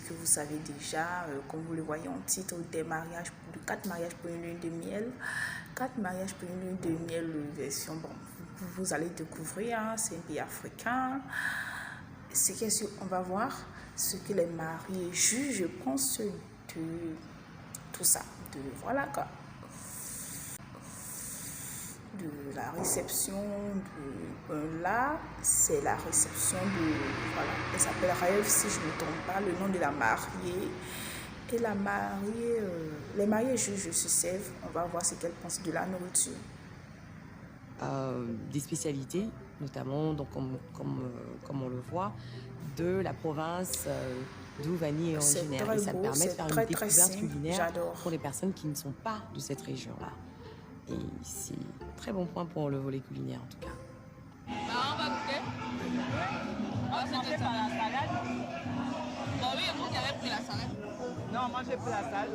que vous savez déjà, comme vous le voyez en titre, des mariages, 4 mariages pour une lune de miel. 4 mariages pour une lune de miel, version, bon, vous allez découvrir, hein, c'est un pays africain. C'est qu'est-ce qu'on va voir, ce que les mariés jugent, je pense, de tout ça, de voilà quoi. De la réception là c'est la réception de voilà, elle s'appelle Rêve si je ne me trompe pas, le nom de la mariée et la mariée, les mariés jugent se servent, on va voir ce qu'elle pense de la nourriture. Des spécialités notamment, donc comme on le voit, de la province d'où Vanille est originaire, et ça permet de faire une découverte culinaire pour les personnes qui ne sont pas de cette région-là. Et c'est un très bon point pour le volet culinaire en tout cas. On va goûter. On va faire la salade. Bon oui, vous qui avez pris la salade. Non, moi j'ai pris la salade.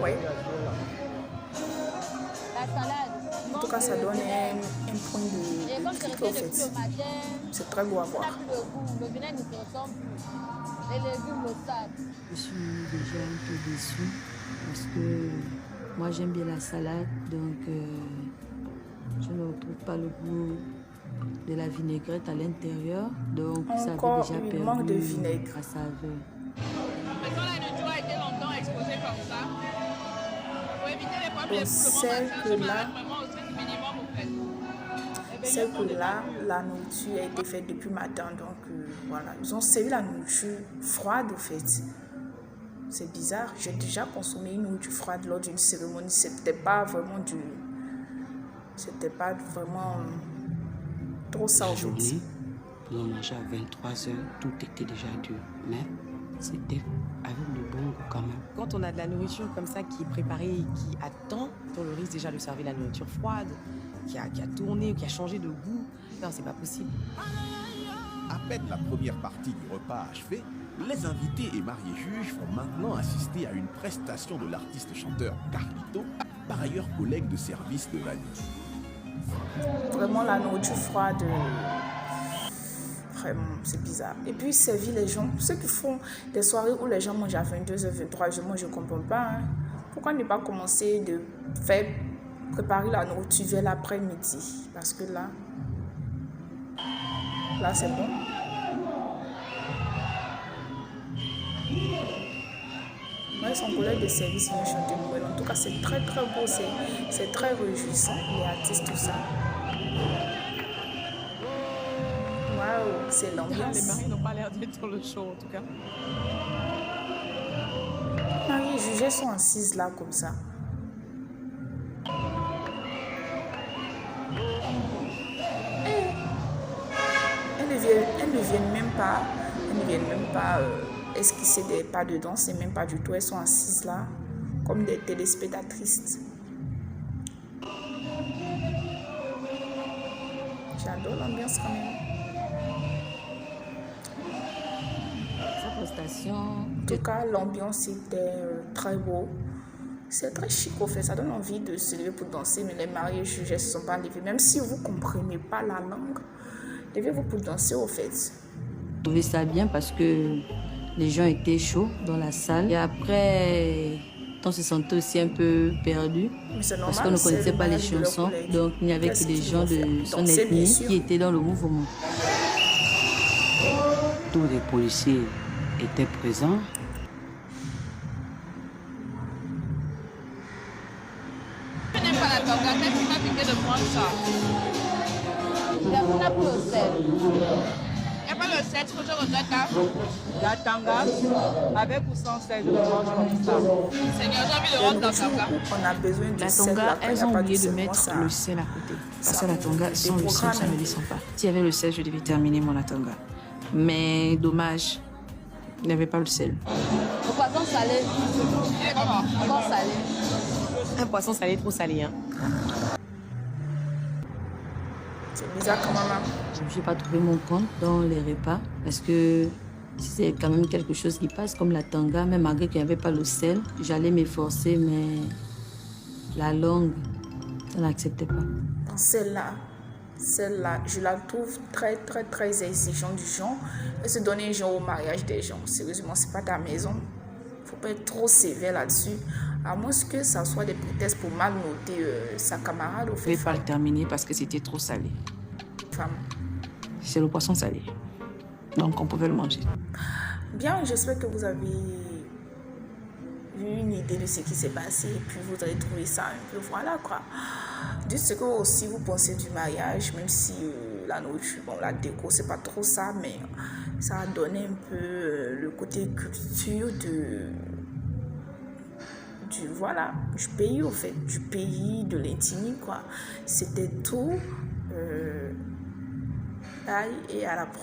Oui. La salade. En tout cas, ça donne un point de triple au fait. C'est très beau à voir. Le vinaigre ne se ressemble plus. Les légumes, le sable. Je suis déjà un peu déçue parce que moi j'aime bien la salade, donc je ne retrouve pas le goût de la vinaigrette à l'intérieur, donc ça avait déjà perdu manque de vinaigre. La saveur. Mais quand la nourriture a été longtemps exposée comme ça, pour éviter les problèmes, c'est que là, la nourriture a été faite depuis matin, donc voilà, ils ont servi la nourriture froide au fait. C'est bizarre, j'ai déjà consommé une nourriture froide lors d'une cérémonie, c'était pas vraiment trop ça au fait. On mangeait à 23h, tout était déjà dur, mais c'était avec le bon goût quand même. Quand on a de la nourriture comme ça qui est préparée, qui attend, on le risque déjà de servir la nourriture froide, qui a tourné, qui a changé de goût. Non, c'est pas possible. À peine la première partie du repas achevée, les invités et mariés juges vont maintenant assister à une prestation de l'artiste chanteur Carlito, par ailleurs collègue de service de Vanille. Vraiment la nourriture froide, vraiment c'est bizarre. Et puis servir les gens, ceux qui font des soirées où les gens mangent à 22h, 23h, moi je ne comprends pas. Hein. Pourquoi ne pas commencer de préparer la nourriture vers l'après-midi? Parce que là c'est bon. Moi, ils sont collègues de service, ils me chantent de Noël. En tout cas, c'est très très beau, c'est très réjouissant, les artistes, tout ça. Waouh, c'est l'ambiance. Les maris n'ont pas l'air d'être dans le show en tout cas. Les mariés jugés sont assises là comme ça. Elles ne viennent même pas esquisser des pas de danse, c'est même pas du tout. Elles sont assises là comme des téléspectatrices. J'adore l'ambiance quand même. Sa prestation. En tout cas, l'ambiance était très beau. C'est très chic au fait, ça donne envie de se lever pour danser, mais les mariés jugés ne se sont pas levés. Même si vous ne comprenez pas la langue, levez-vous pour danser au fait. J'ai trouvé ça bien parce que les gens étaient chauds dans la salle. Et après, on se sentait aussi un peu perdu parce qu'on ne connaissait pas les chansons. Donc, il n'y avait que des gens de son ethnie qui étaient dans le mouvement. Tous les policiers étaient présents. Je n'aime pas la tanga, qu'est-ce qui m'a piqué de prendre ça? On a pris le sel. Il n'y a pas le sel, ce que je regrette là. La tanga, avec ou sans sel, je mange comme ça. Seigneur, j'ai envie de rendre la tanga. On a besoin de La sel. tanga, elles ont oublié de sel, mettre ça, le sel à côté. Parce que la tanga, sans le sel, ça ne descend pas. S'il y avait le sel, je devais terminer mon tanga. Mais dommage, il n'y avait pas le sel. Le poisson salé. Il est comment? Poisson salé. Un poisson salé trop salé, hein. c'est bizarre quand même. Je ne me suis pas trouvé mon compte dans les repas parce que c'est quand même quelque chose qui passe comme la tanga, même malgré qu'il n'y avait pas le sel. J'allais m'efforcer, mais la langue, ça n'acceptait pas. Dans celle-là, celle-là, je la trouve très exigeante du genre. Elle se donne un genre au mariage des gens. Sérieusement, c'est pas ta maison. Faut pas être trop sévère là-dessus. À moins que ça soit des prétextes pour mal noter sa camarade. Je ne vais pas le terminer parce que c'était trop salé. Femme. C'est le poisson salé. Donc on pouvait le manger. Bien, j'espère que vous avez eu une idée de ce qui s'est passé. Et puis vous allez trouver ça un peu, voilà quoi. Dites ce que aussi vous pensez du mariage, même si la nourriture, bon, la déco, c'est pas trop ça, mais ça a donné un peu le côté culture voilà, du pays au fait, du pays, de l'intime quoi. C'était tout. Bye et à la prochaine.